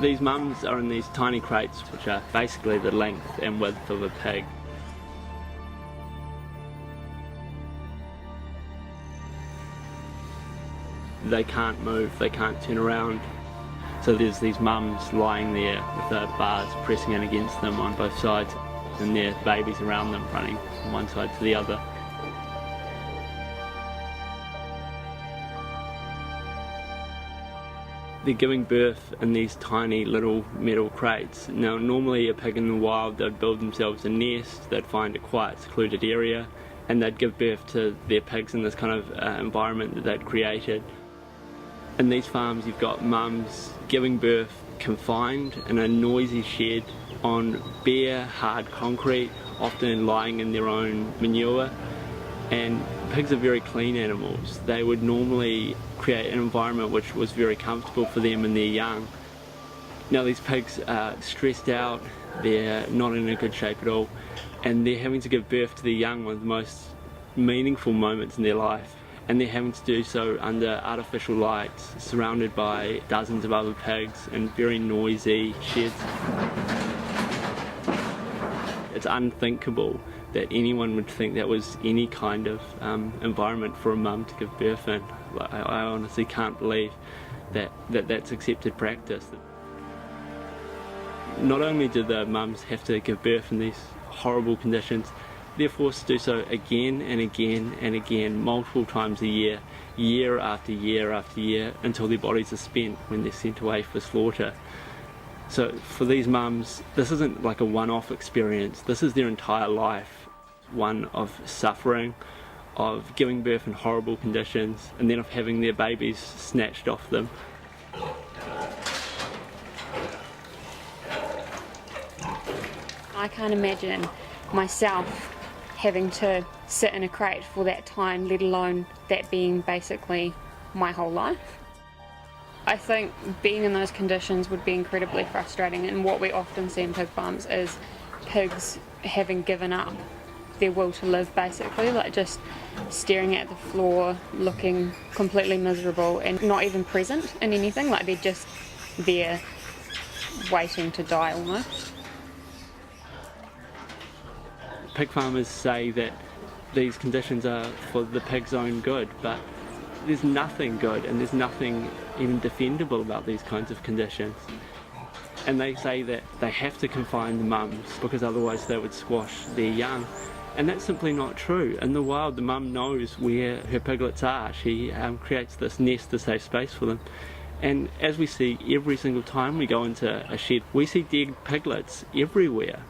These mums are in these tiny crates, which are basically the length and width of a pig. They can't move, they can't turn around. So there's these mums lying there with the bars pressing in against them on both sides, and their babies around them running from one side to the other. They're giving birth in these tiny little metal crates. Now normally a pig in the wild, they'd build themselves a nest, they'd find a quiet secluded area, and they'd give birth to their pigs in this kind of environment that they'd created. In these farms you've got mums giving birth confined in a noisy shed on bare hard concrete, often lying in their own manure. And pigs are very clean animals. They would normally create an environment which was very comfortable for them and their young. Now these pigs are stressed out, they're not in a good shape at all, and they're having to give birth to their young, one of the most meaningful moments in their life. And they're having to do so under artificial lights, surrounded by dozens of other pigs in very noisy sheds. It's unthinkable that anyone would think that was any kind of environment for a mum to give birth in. I honestly can't believe that's accepted practice. Not only do the mums have to give birth in these horrible conditions, they're forced to do so again and again and again, multiple times a year, year after year after year, until their bodies are spent when they're sent away for slaughter. So for these mums, this isn't like a one-off experience, this is their entire life. One of suffering, of giving birth in horrible conditions, and then of having their babies snatched off them. I can't imagine myself having to sit in a crate for that time, let alone that being basically my whole life. I think being in those conditions would be incredibly frustrating, and what we often see in pig farms is pigs having given up their will to live, basically, like just staring at the floor, looking completely miserable and not even present in anything, like they're just there waiting to die almost. Pig farmers say that these conditions are for the pig's own good, but there's nothing good and there's nothing even defendable about these kinds of conditions. And they say that they have to confine the mums because otherwise they would squash their young. And that's simply not true. In the wild, the mum knows where her piglets are. She creates this nest, this safe space for them. And as we see every single time we go into a shed, we see dead piglets everywhere.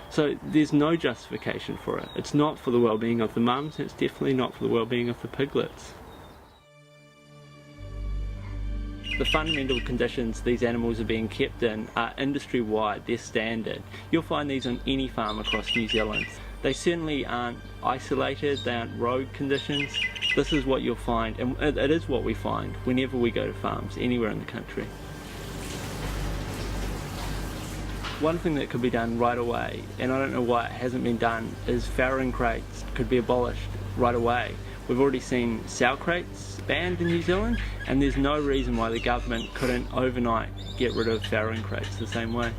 So there's no justification for it. It's not for the well-being of the mums, and it's definitely not for the well-being of the piglets. The fundamental conditions these animals are being kept in are industry-wide, they're standard. You'll find these on any farm across New Zealand. They certainly aren't isolated, they aren't rogue conditions. This is what you'll find, and it is what we find whenever we go to farms, anywhere in the country. One thing that could be done right away, and I don't know why it hasn't been done, is farrowing crates could be abolished right away. We've already seen sow crates banned in New Zealand, and there's no reason why the government couldn't overnight get rid of farrowing crates the same way.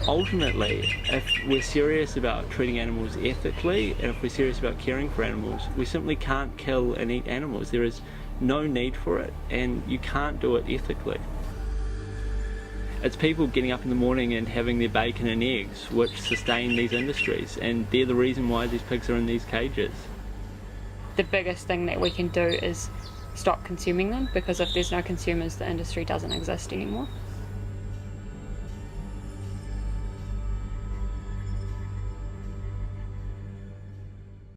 Ultimately, if we're serious about treating animals ethically, and if we're serious about caring for animals, we simply can't kill and eat animals. There is no need for it, and you can't do it ethically. It's people getting up in the morning and having their bacon and eggs which sustain these industries, and they're the reason why these pigs are in these cages. The biggest thing that we can do is stop consuming them, because if there's no consumers, the industry doesn't exist anymore.